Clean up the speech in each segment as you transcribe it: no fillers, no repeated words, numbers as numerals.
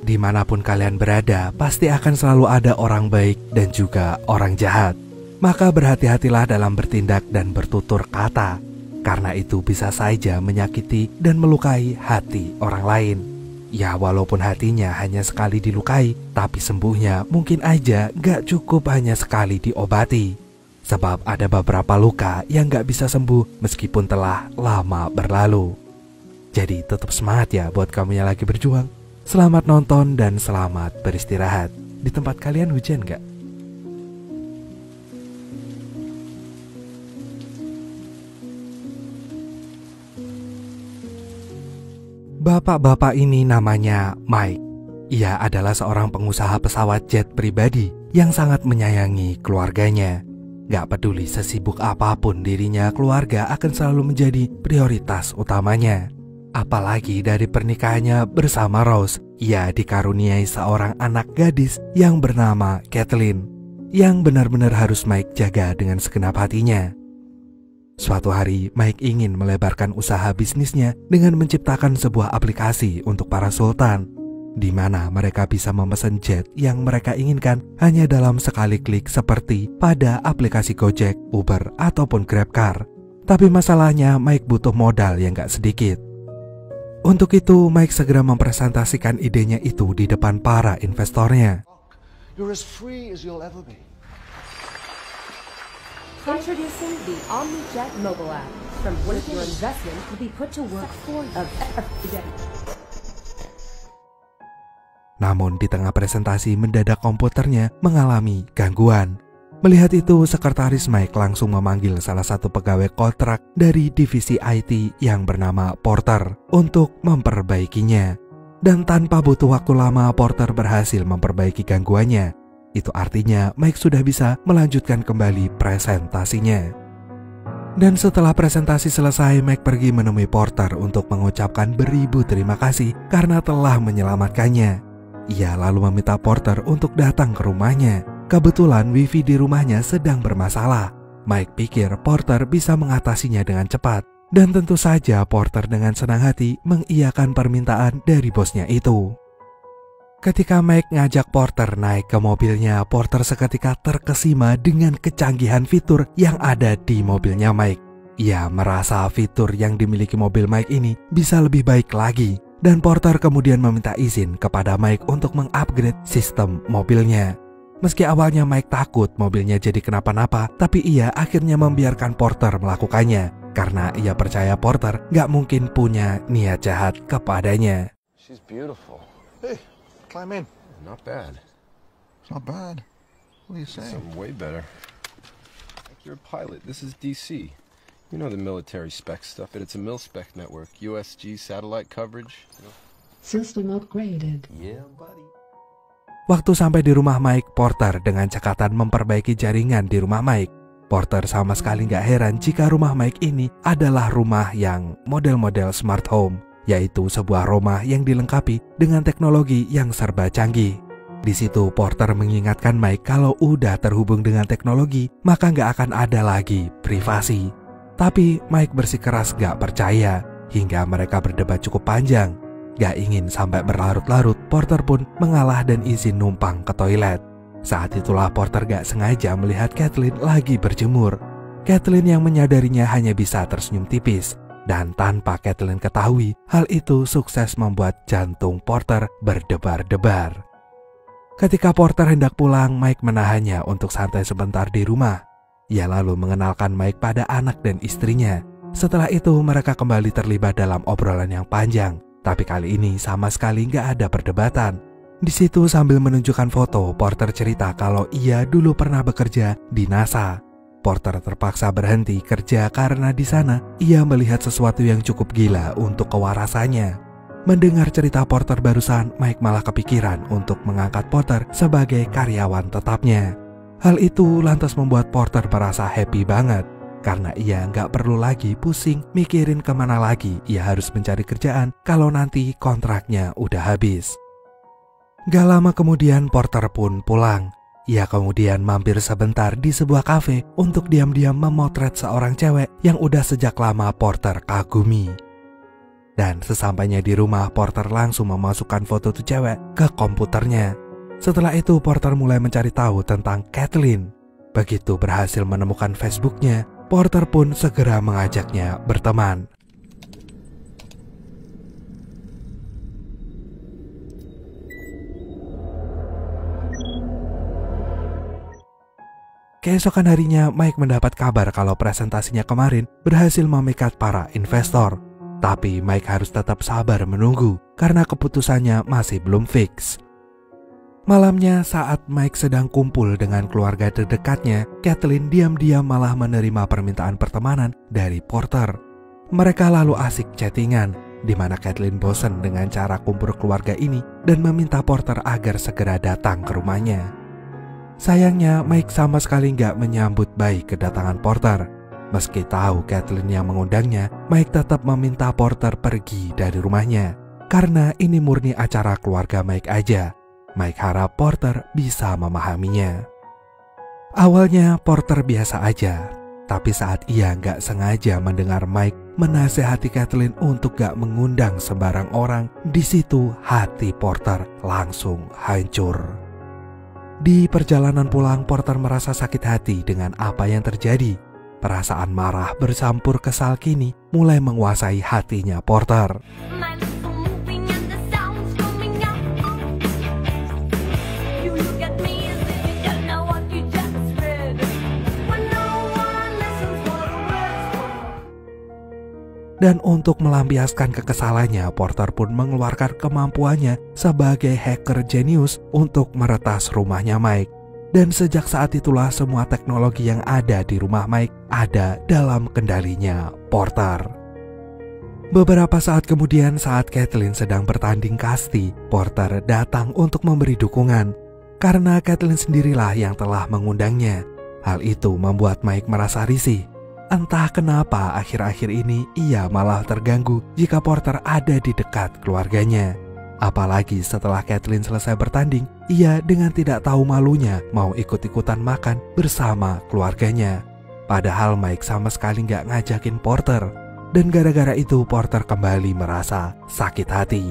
Dimanapun kalian berada, pasti akan selalu ada orang baik dan juga orang jahat. Maka berhati-hatilah dalam bertindak dan bertutur kata, karena itu bisa saja menyakiti dan melukai hati orang lain. Ya, walaupun hatinya hanya sekali dilukai, tapi sembuhnya mungkin aja gak cukup hanya sekali diobati. Sebab ada beberapa luka yang gak bisa sembuh meskipun telah lama berlalu. Jadi tetap semangat ya buat kamu yang lagi berjuang. Selamat nonton dan selamat beristirahat. Di tempat kalian hujan gak? Bapak-bapak ini namanya Mike. Ia adalah seorang pengusaha pesawat jet pribadi yang sangat menyayangi keluarganya. Gak peduli sesibuk apapun dirinya, keluarga akan selalu menjadi prioritas utamanya. Apalagi dari pernikahannya bersama Rose, ia dikaruniai seorang anak gadis yang bernama Kathleen, yang benar-benar harus Mike jaga dengan segenap hatinya. Suatu hari, Mike ingin melebarkan usaha bisnisnya dengan menciptakan sebuah aplikasi untuk para sultan, di mana mereka bisa memesan jet yang mereka inginkan hanya dalam sekali klik seperti pada aplikasi Gojek, Uber, ataupun GrabCar. Tapi masalahnya Mike butuh modal yang gak sedikit. Untuk itu, Mike segera mempresentasikan idenya itu di depan para investornya. You're as free as you'll ever be. Introducing the OmniJet mobile app. From one of your investment to be put to work for you. Namun di tengah presentasi mendadak komputernya mengalami gangguan. Melihat itu, sekretaris Mike langsung memanggil salah satu pegawai kontrak dari divisi IT yang bernama Porter untuk memperbaikinya. Dan tanpa butuh waktu lama, Porter berhasil memperbaiki gangguannya. Itu artinya Mike sudah bisa melanjutkan kembali presentasinya. Dan setelah presentasi selesai, Mike pergi menemui Porter untuk mengucapkan beribu terima kasih karena telah menyelamatkannya. Ia lalu meminta Porter untuk datang ke rumahnya. Kebetulan wifi di rumahnya sedang bermasalah. Mike pikir Porter bisa mengatasinya dengan cepat. Dan tentu saja Porter dengan senang hati mengiyakan permintaan dari bosnya itu. Ketika Mike ngajak Porter naik ke mobilnya, Porter seketika terkesima dengan kecanggihan fitur yang ada di mobilnya Mike. Ia merasa fitur yang dimiliki mobil Mike ini bisa lebih baik lagi. Dan Porter kemudian meminta izin kepada Mike untuk mengupgrade sistem mobilnya. Meski awalnya Mike takut mobilnya jadi kenapa-napa, tapi ia akhirnya membiarkan Porter melakukannya. Karena ia percaya Porter gak mungkin punya niat jahat kepadanya. She's beautiful. Hey, climb in. Not bad. It's not bad. What are you saying? Something way better. Like you're a pilot. This is DC. You know the military spec stuff, and it's a mil-spec network. USG satellite coverage. System upgraded. Yeah, buddy. Waktu sampai di rumah Mike, Porter dengan cekatan memperbaiki jaringan di rumah Mike. Porter sama sekali gak heran jika rumah Mike ini adalah rumah yang model-model smart home, yaitu sebuah rumah yang dilengkapi dengan teknologi yang serba canggih. Di situ Porter mengingatkan Mike kalau udah terhubung dengan teknologi, maka gak akan ada lagi privasi. Tapi Mike bersikeras gak percaya, hingga mereka berdebat cukup panjang. Gak ingin sampai berlarut-larut, Porter pun mengalah dan izin numpang ke toilet. Saat itulah Porter gak sengaja melihat Kathleen lagi berjemur. Kathleen yang menyadarinya hanya bisa tersenyum tipis. Dan tanpa Kathleen ketahui, hal itu sukses membuat jantung Porter berdebar-debar. Ketika Porter hendak pulang, Mike menahannya untuk santai sebentar di rumah. Ia lalu mengenalkan Mike pada anak dan istrinya. Setelah itu mereka kembali terlibat dalam obrolan yang panjang. Tapi kali ini sama sekali gak ada perdebatan. Di situ sambil menunjukkan foto, Porter cerita kalau ia dulu pernah bekerja di NASA. Porter terpaksa berhenti kerja karena di sana ia melihat sesuatu yang cukup gila untuk kewarasannya. Mendengar cerita Porter barusan, Mike malah kepikiran untuk mengangkat Porter sebagai karyawan tetapnya. Hal itu lantas membuat Porter merasa happy banget. Karena ia nggak perlu lagi pusing mikirin kemana lagi ia harus mencari kerjaan kalau nanti kontraknya udah habis. Gak lama kemudian Porter pun pulang. Ia kemudian mampir sebentar di sebuah kafe untuk diam-diam memotret seorang cewek yang udah sejak lama Porter kagumi. Dan sesampainya di rumah, Porter langsung memasukkan foto tuh cewek ke komputernya. Setelah itu Porter mulai mencari tahu tentang Kathleen. Begitu berhasil menemukan Facebooknya, Porter pun segera mengajaknya berteman. Keesokan harinya, Mike mendapat kabar kalau presentasinya kemarin berhasil memikat para investor. Tapi Mike harus tetap sabar menunggu karena keputusannya masih belum fix. Malamnya saat Mike sedang kumpul dengan keluarga terdekatnya, Kathleen diam-diam malah menerima permintaan pertemanan dari Porter. Mereka lalu asik chattingan, di mana Kathleen bosan dengan cara kumpul keluarga ini dan meminta Porter agar segera datang ke rumahnya. Sayangnya Mike sama sekali nggak menyambut baik kedatangan Porter. Meski tahu Kathleen yang mengundangnya, Mike tetap meminta Porter pergi dari rumahnya. Karena ini murni acara keluarga Mike aja. Mike harap Porter bisa memahaminya. Awalnya Porter biasa aja, tapi saat ia nggak sengaja mendengar Mike menasehati Kathleen untuk gak mengundang sembarang orang, di situ hati Porter langsung hancur. Di perjalanan pulang, Porter merasa sakit hati dengan apa yang terjadi. Perasaan marah bercampur kesal kini mulai menguasai hatinya Porter. Dan untuk melampiaskan kekesalannya, Porter pun mengeluarkan kemampuannya sebagai hacker jenius untuk meretas rumahnya Mike. Dan sejak saat itulah semua teknologi yang ada di rumah Mike ada dalam kendalinya Porter. Beberapa saat kemudian, saat Kathleen sedang bertanding kasti, Porter datang untuk memberi dukungan. Karena Kathleen sendirilah yang telah mengundangnya. Hal itu membuat Mike merasa risih. Entah kenapa akhir-akhir ini ia malah terganggu jika Porter ada di dekat keluarganya. Apalagi setelah Kathleen selesai bertanding, ia dengan tidak tahu malunya mau ikut-ikutan makan bersama keluarganya. Padahal Mike sama sekali gak ngajakin Porter. Dan gara-gara itu Porter kembali merasa sakit hati.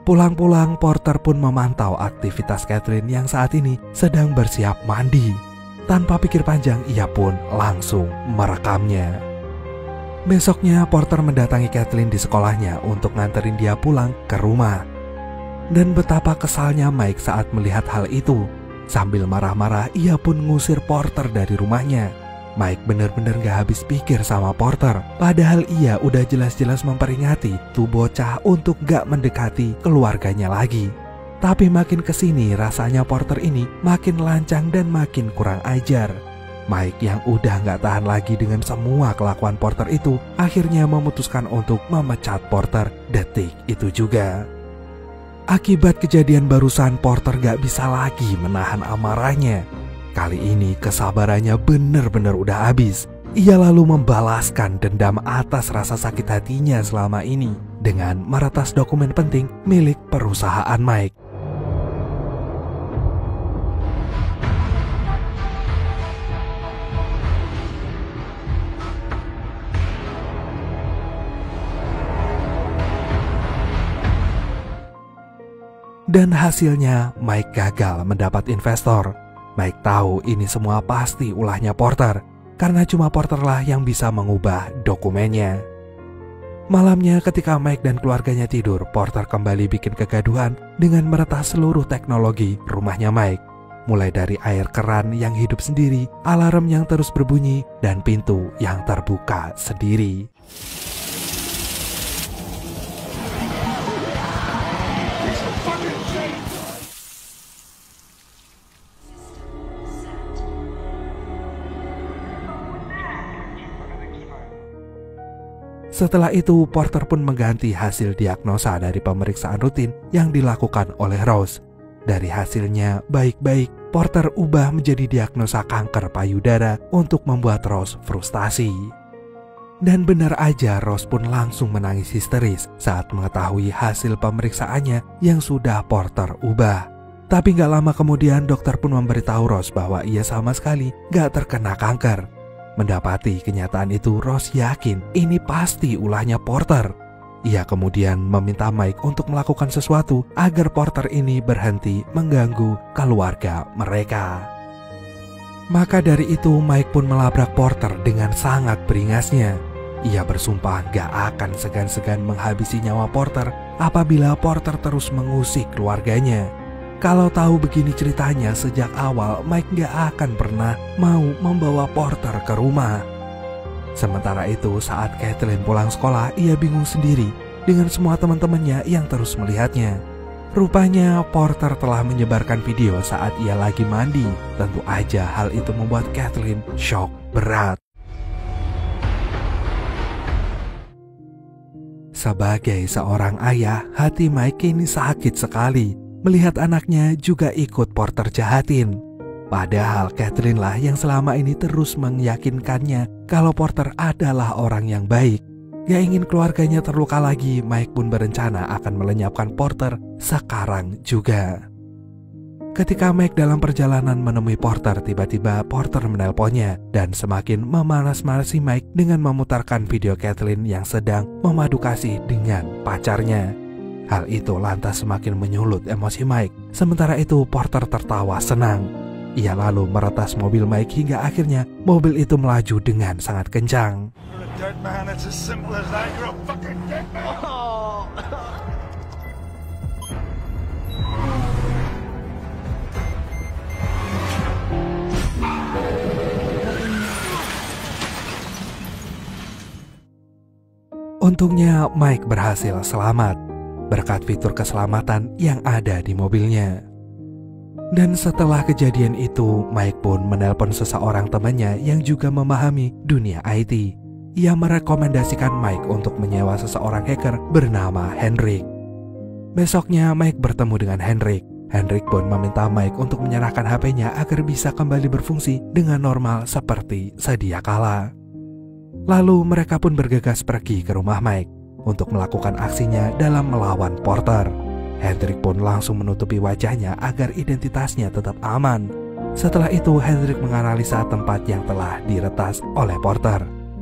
Pulang-pulang, Porter pun memantau aktivitas Kathleen yang saat ini sedang bersiap mandi. Tanpa pikir panjang, ia pun langsung merekamnya. Besoknya, Porter mendatangi Kathleen di sekolahnya untuk nganterin dia pulang ke rumah. Dan betapa kesalnya Mike saat melihat hal itu. Sambil marah-marah, ia pun ngusir Porter dari rumahnya. Mike bener-bener gak habis pikir sama Porter. Padahal ia udah jelas-jelas memperingati tuh bocah untuk gak mendekati keluarganya lagi. Tapi makin kesini rasanya Porter ini makin lancang dan makin kurang ajar. Mike yang udah gak tahan lagi dengan semua kelakuan Porter itu akhirnya memutuskan untuk memecat Porter detik itu juga. Akibat kejadian barusan, Porter gak bisa lagi menahan amarahnya. Kali ini kesabarannya bener-bener udah habis. Ia lalu membalaskan dendam atas rasa sakit hatinya selama ini dengan meretas dokumen penting milik perusahaan Mike. Dan hasilnya Mike gagal mendapat investor. Mike tahu ini semua pasti ulahnya Porter, karena cuma Porterlah yang bisa mengubah dokumennya. Malamnya ketika Mike dan keluarganya tidur, Porter kembali bikin kegaduhan dengan meretas seluruh teknologi rumahnya Mike. Mulai dari air keran yang hidup sendiri, alarm yang terus berbunyi, dan pintu yang terbuka sendiri. Setelah itu, Porter pun mengganti hasil diagnosa dari pemeriksaan rutin yang dilakukan oleh Rose. Dari hasilnya baik-baik, Porter ubah menjadi diagnosa kanker payudara untuk membuat Rose frustasi. Dan benar aja, Rose pun langsung menangis histeris saat mengetahui hasil pemeriksaannya yang sudah Porter ubah. Tapi gak lama kemudian, dokter pun memberitahu Rose bahwa ia sama sekali gak terkena kanker. Mendapati kenyataan itu, Rose yakin ini pasti ulahnya Porter. Ia kemudian meminta Mike untuk melakukan sesuatu agar Porter ini berhenti mengganggu keluarga mereka. Maka dari itu Mike pun melabrak Porter dengan sangat beringasnya. Ia bersumpah gak akan segan-segan menghabisi nyawa Porter apabila Porter terus mengusik keluarganya. Kalau tahu begini ceritanya sejak awal, Mike gak akan pernah mau membawa Porter ke rumah. Sementara itu saat Kathleen pulang sekolah, ia bingung sendiri dengan semua teman-temannya yang terus melihatnya. Rupanya Porter telah menyebarkan video saat ia lagi mandi. Tentu aja hal itu membuat Kathleen shock berat. Sebagai seorang ayah, hati Mike ini sakit sekali melihat anaknya juga ikut Porter jahatin. Padahal Kathleen lah yang selama ini terus meyakinkannya kalau Porter adalah orang yang baik. Gak ingin keluarganya terluka lagi, Mike pun berencana akan melenyapkan Porter sekarang juga. Ketika Mike dalam perjalanan menemui Porter, tiba-tiba Porter menelponnya dan semakin memanas-manasi Mike dengan memutarkan video Kathleen yang sedang memadu kasih dengan pacarnya. Hal itu lantas semakin menyulut emosi Mike. Sementara itu Porter tertawa senang. Ia lalu meretas mobil Mike hingga akhirnya mobil itu melaju dengan sangat kencang. Untungnya Mike berhasil selamat berkat fitur keselamatan yang ada di mobilnya. Dan setelah kejadian itu, Mike pun menelpon seseorang temannya yang juga memahami dunia IT. Ia merekomendasikan Mike untuk menyewa seseorang hacker bernama Henrik. Besoknya Mike bertemu dengan Henrik. Henrik pun meminta Mike untuk menyerahkan HP-nya agar bisa kembali berfungsi dengan normal seperti sedia kala. Lalu mereka pun bergegas pergi ke rumah Mike untuk melakukan aksinya dalam melawan Porter. Henrik pun langsung menutupi wajahnya agar identitasnya tetap aman. Setelah itu Henrik menganalisa tempat yang telah diretas oleh Porter.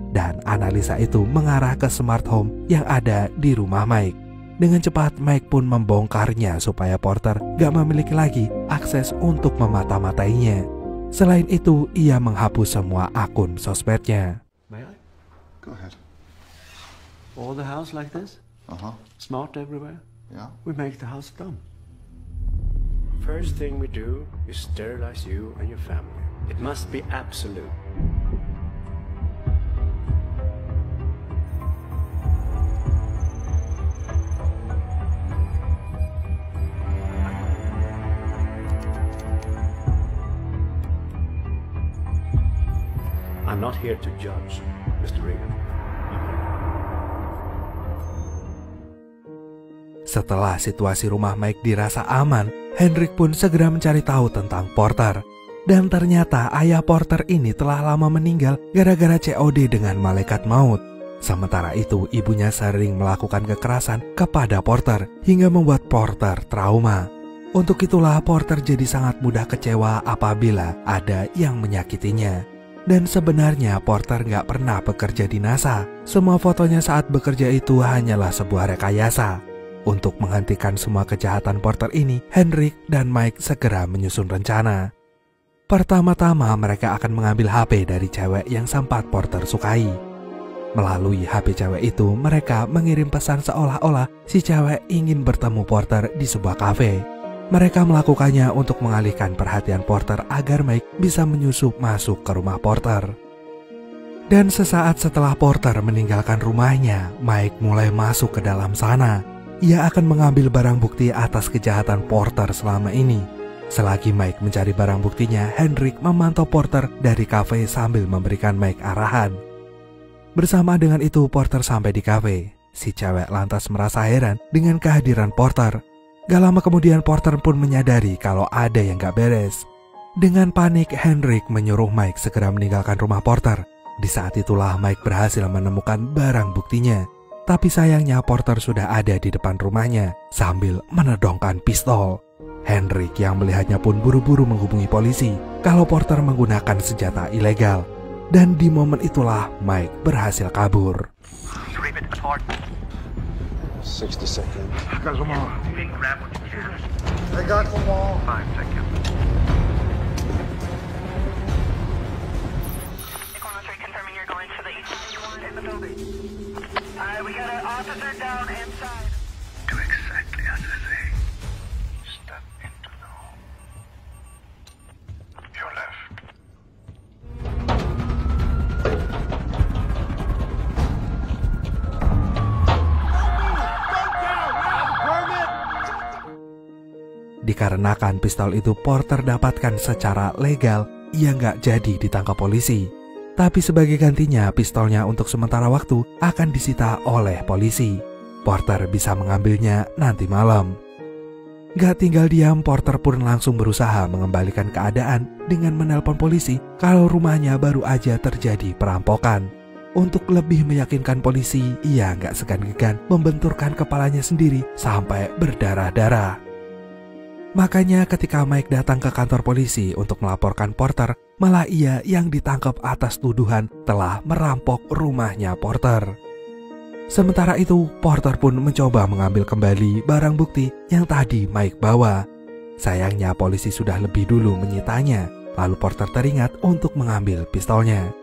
Dan analisa itu mengarah ke smart home yang ada di rumah Mike. Dengan cepat Mike pun membongkarnya supaya Porter gak memiliki lagi akses untuk memata-matainya. Selain itu ia menghapus semua akun sosmednya. May I? Go ahead. All the house like this? Smart everywhere? Yeah. We make the house dumb. First thing we do is sterilize you and your family. It must be absolute. I'm not here to judge, Mr. Regan. Setelah situasi rumah Mike dirasa aman, Henrik pun segera mencari tahu tentang Porter. Dan ternyata ayah Porter ini telah lama meninggal gara-gara COD dengan malaikat maut. Sementara itu ibunya sering melakukan kekerasan kepada Porter hingga membuat Porter trauma. Untuk itulah Porter jadi sangat mudah kecewa apabila ada yang menyakitinya. Dan sebenarnya Porter gak pernah bekerja di NASA. Semua fotonya saat bekerja itu hanyalah sebuah rekayasa. Untuk menghentikan semua kejahatan Porter ini, Henrik dan Mike segera menyusun rencana. Pertama-tama mereka akan mengambil HP dari cewek yang sempat Porter sukai. Melalui HP cewek itu, mereka mengirim pesan seolah-olah si cewek ingin bertemu Porter di sebuah kafe. Mereka melakukannya untuk mengalihkan perhatian Porter agar Mike bisa menyusup masuk ke rumah Porter. Dan sesaat setelah Porter meninggalkan rumahnya, Mike mulai masuk ke dalam sana. Ia akan mengambil barang bukti atas kejahatan Porter selama ini. Selagi Mike mencari barang buktinya, Henrik memantau Porter dari kafe sambil memberikan Mike arahan. Bersama dengan itu, Porter sampai di kafe. Si cewek lantas merasa heran dengan kehadiran Porter. Gak lama kemudian Porter pun menyadari kalau ada yang gak beres. Dengan panik, Henrik menyuruh Mike segera meninggalkan rumah Porter. Di saat itulah Mike berhasil menemukan barang buktinya. Tapi sayangnya Porter sudah ada di depan rumahnya sambil menodongkan pistol. Henrik yang melihatnya pun buru-buru menghubungi polisi kalau Porter menggunakan senjata ilegal. Dan di momen itulah Mike berhasil kabur. 60 seconds. I got them all. I got them all. 5 seconds. Confirming you're going to the east in the building. We got an officer down inside. Do exactly as I say. Step into the home. Your left. Dikarenakan pistol itu Porter dapatkan secara legal, ia nggak jadi ditangkap polisi. Tapi sebagai gantinya, pistolnya untuk sementara waktu akan disita oleh polisi. Porter bisa mengambilnya nanti malam. Gak tinggal diam, Porter pun langsung berusaha mengembalikan keadaan dengan menelpon polisi kalau rumahnya baru aja terjadi perampokan. Untuk lebih meyakinkan polisi, ia gak segan-segan membenturkan kepalanya sendiri sampai berdarah-darah. Makanya ketika Mike datang ke kantor polisi untuk melaporkan Porter, malah ia yang ditangkap atas tuduhan telah merampok rumahnya Porter. Sementara itu, Porter pun mencoba mengambil kembali barang bukti yang tadi Mike bawa. Sayangnya polisi sudah lebih dulu menyitanya, lalu Porter teringat untuk mengambil pistolnya.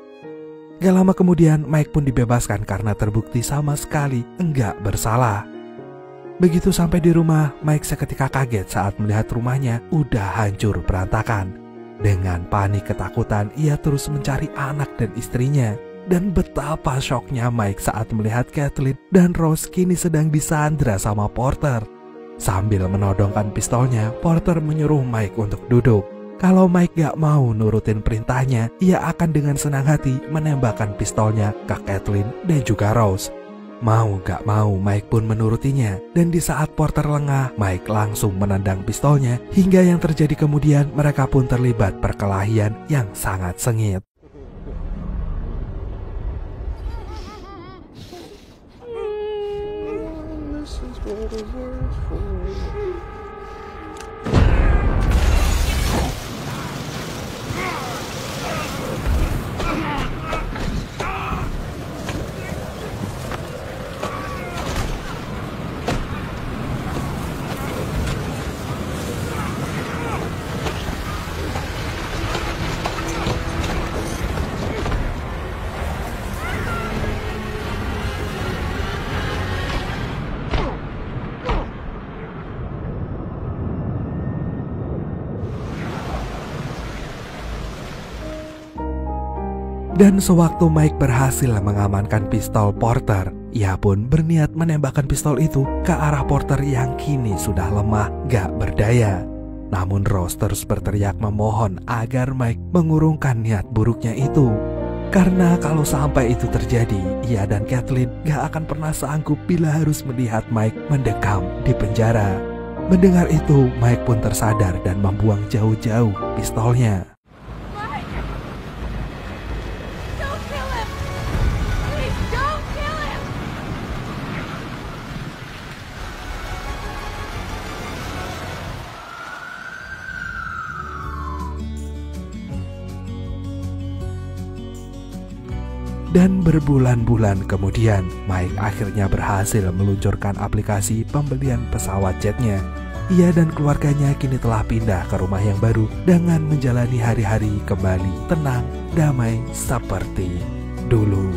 Gak lama kemudian, Mike pun dibebaskan karena terbukti sama sekali enggak bersalah. Begitu sampai di rumah, Mike seketika kaget saat melihat rumahnya udah hancur berantakan. Dengan panik ketakutan, ia terus mencari anak dan istrinya. Dan betapa syoknya Mike saat melihat Kathleen dan Rose kini sedang disandra sama Porter. Sambil menodongkan pistolnya, Porter menyuruh Mike untuk duduk. Kalau Mike gak mau nurutin perintahnya, ia akan dengan senang hati menembakkan pistolnya ke Kathleen dan juga Rose. Mau gak mau, Mike pun menurutinya, dan di saat Porter lengah, Mike langsung menendang pistolnya, hingga yang terjadi kemudian mereka pun terlibat perkelahian yang sangat sengit. Dan sewaktu Mike berhasil mengamankan pistol Porter, ia pun berniat menembakkan pistol itu ke arah Porter yang kini sudah lemah gak berdaya. Namun Rose terus berteriak memohon agar Mike mengurungkan niat buruknya itu. Karena kalau sampai itu terjadi, ia dan Kathleen gak akan pernah sanggup bila harus melihat Mike mendekam di penjara. Mendengar itu, Mike pun tersadar dan membuang jauh-jauh pistolnya. Dan berbulan-bulan kemudian, Mike akhirnya berhasil meluncurkan aplikasi pembelian pesawat jetnya. Ia dan keluarganya kini telah pindah ke rumah yang baru dengan menjalani hari-hari kembali tenang, damai seperti dulu.